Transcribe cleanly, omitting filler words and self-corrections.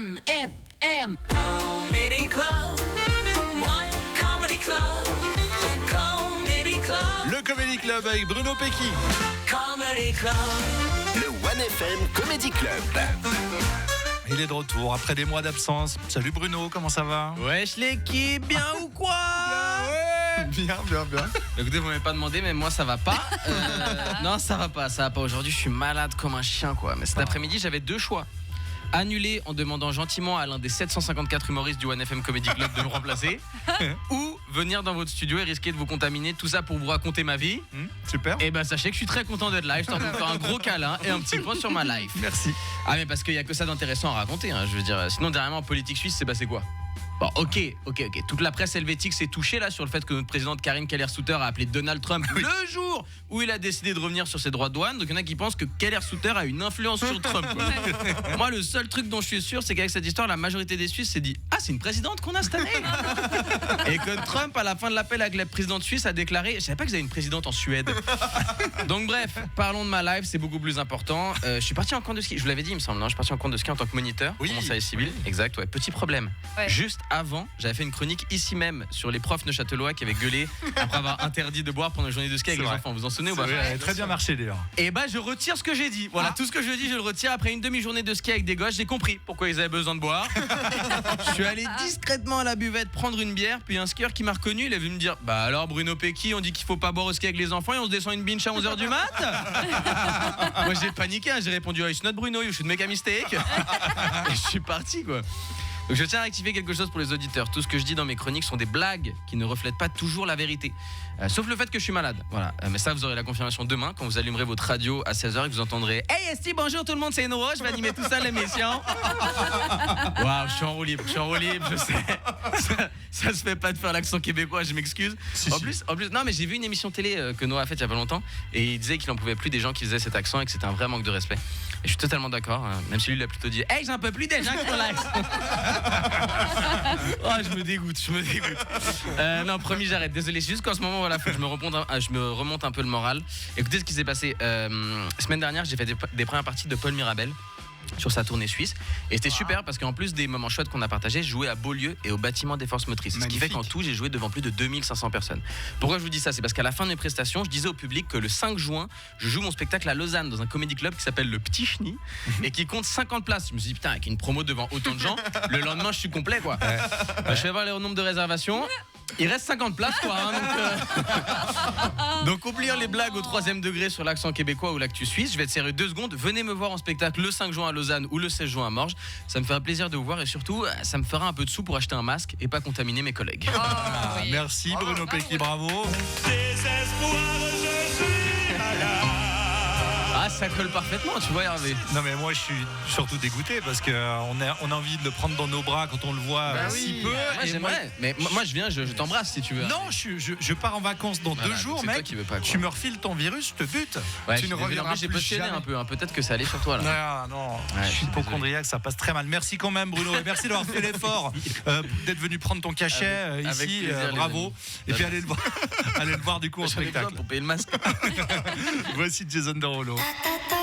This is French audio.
One FM Comedy Club. One Comedy Club. Comedy Club. Le Comedy Club avec Bruno Pecky. Comedy Club. Le One FM Comedy Club. Il est de retour après des mois d'absence. Salut Bruno, comment ça va? Wesh l'équipe, bien ou quoi? Ouais, bien. Écoutez, vous m'avez pas demandé, mais moi ça va pas. Non, ça va pas. Aujourd'hui, je suis malade comme un chien, quoi. Mais cet après-midi, j'avais deux choix. Annuler en demandant gentiment à l'un des 754 humoristes du One FM Comedy Club de me remplacer, ou venir dans votre studio et risquer de vous contaminer, tout ça pour vous raconter ma vie. Super. Et ben sachez que je suis très content d'être là, histoire de vous faire un gros câlin et un petit point sur ma life. Merci. Ah mais parce qu'il y a que ça d'intéressant à raconter, hein, je veux dire. Sinon dernièrement en politique suisse, c'est passé quoi? Bon, ok. Toute la presse helvétique s'est touchée là sur le fait que notre présidente Karine Keller-Souter a appelé Donald Trump le jour où il a décidé de revenir sur ses droits de douane. Donc il y en a qui pensent que Keller-Souter a une influence sur Trump, quoi. Moi, le seul truc dont je suis sûr, c'est qu'avec cette histoire, la majorité des Suisses s'est dit: ah, c'est une présidente qu'on a cette année. Et que Trump, à la fin de l'appel avec la présidente suisse, a déclaré: je savais pas que vous avez une présidente en Suède. Donc bref, parlons de ma life, c'est beaucoup plus important. Je suis parti en camp de ski, je vous l'avais dit, il me semble, non? Je suis parti en camp de ski en tant que moniteur. Oui. Comment ça est civil? Exact, ouais. Petit problème. Ouais. Juste avant, j'avais fait une chronique ici même sur les profs neuchâtelois qui avaient gueulé après avoir interdit de boire pendant une journée de ski avec C'est les vrai. enfants. Vous en souvenez ou pas? Oui, elle a très bien marché d'ailleurs. Et bah je retire ce que j'ai dit. Voilà, tout ce que je dis, je le retire. Après une demi-journée de ski avec des gosses, j'ai compris pourquoi ils avaient besoin de boire. Je suis allé discrètement à la buvette prendre une bière, puis un skieur qui m'a reconnu, il est venu me dire: bah alors Bruno Pecky, on dit qu'il faut pas boire au ski avec les enfants et on se descend une binge à 11h du mat. Moi j'ai paniqué, hein, j'ai répondu: oh, it's not Bruno, you should make a mistake. Et je suis parti, quoi. Donc je tiens à rectifier quelque chose pour les auditeurs. Tout ce que je dis dans mes chroniques sont des blagues qui ne reflètent pas toujours la vérité. Sauf le fait que je suis malade. Voilà. Mais ça, vous aurez la confirmation demain quand vous allumerez votre radio à 16h et que vous entendrez: hey Esti, bonjour tout le monde, c'est Noah, je vais animer tout ça l'émission. Waouh, je suis en roue libre, je sais. Ça se fait pas de faire l'accent québécois, je m'excuse. En plus, non, mais j'ai vu une émission télé que Noah a faite il y a pas longtemps et il disait qu'il en pouvait plus des gens qui faisaient cet accent et que c'était un vrai manque de respect. Et je suis totalement d'accord, hein, même si lui il a plutôt dit: hey, j'en peux plus des gens qui font l'accent. Oh, je me dégoûte. Non, promis, j'arrête. Désolé, c'est juste qu'en ce moment, voilà, faut que je me remonte un peu le moral. Écoutez ce qui s'est passé. Semaine dernière, j'ai fait des premières parties de Paul Mirabel sur sa tournée suisse et c'était super parce qu'en plus des moments chouettes qu'on a partagés, je jouais à Beaulieu et au bâtiment des forces motrices. Magnifique. Ce qui fait qu'en tout j'ai joué devant plus de 2500 personnes. Pourquoi je vous dis ça? C'est parce qu'à la fin de mes prestations, je disais au public que le 5 juin je joue mon spectacle à Lausanne dans un comédie club qui s'appelle le Petit Chenille et qui compte 50 places. Je me suis dit putain, avec une promo devant autant de gens, le lendemain je suis complet, quoi. Je vais voir le nombre de réservations. Il reste 50 places, quoi, hein, donc oublions les blagues au 3e degré sur l'accent québécois ou l'actu suisse. Je vais être sérieux 2 secondes. Venez me voir en spectacle le 5 juin à Lausanne ou le 16 juin à Morges. Ça me fera plaisir de vous voir et surtout, ça me fera un peu de sous pour acheter un masque et pas contaminer mes collègues. Oui. Merci Bruno Pecky, bravo. Ah, ça colle parfaitement, tu vois, Hervé. Non mais moi je suis surtout dégoûté parce qu'on a envie de le prendre dans nos bras quand on le voit si peu. Moi, Et j'aimerais. Mais moi, je viens, je t'embrasse si tu veux. Non, je pars en vacances dans Voilà, 2 jours, c'est toi mec. qui veux pas, quoi. Tu me refiles ton virus, je te bute. Ouais, Tu ne reviendras j'ai plus postillonné jamais. un peu, hein. Peut-être que ça allait sur toi là. Non, Ouais, je suis je suis hypochondriaque, ça passe très mal. Merci quand même Bruno, et merci d'avoir fait l'effort d'être venu prendre ton cachet Avec ici, plaisir, les bravo. amis. Et puis allez le voir du coup en J'en ai besoin spectacle. pour payer le masque. Voici Jason Derulo. Ta ta ta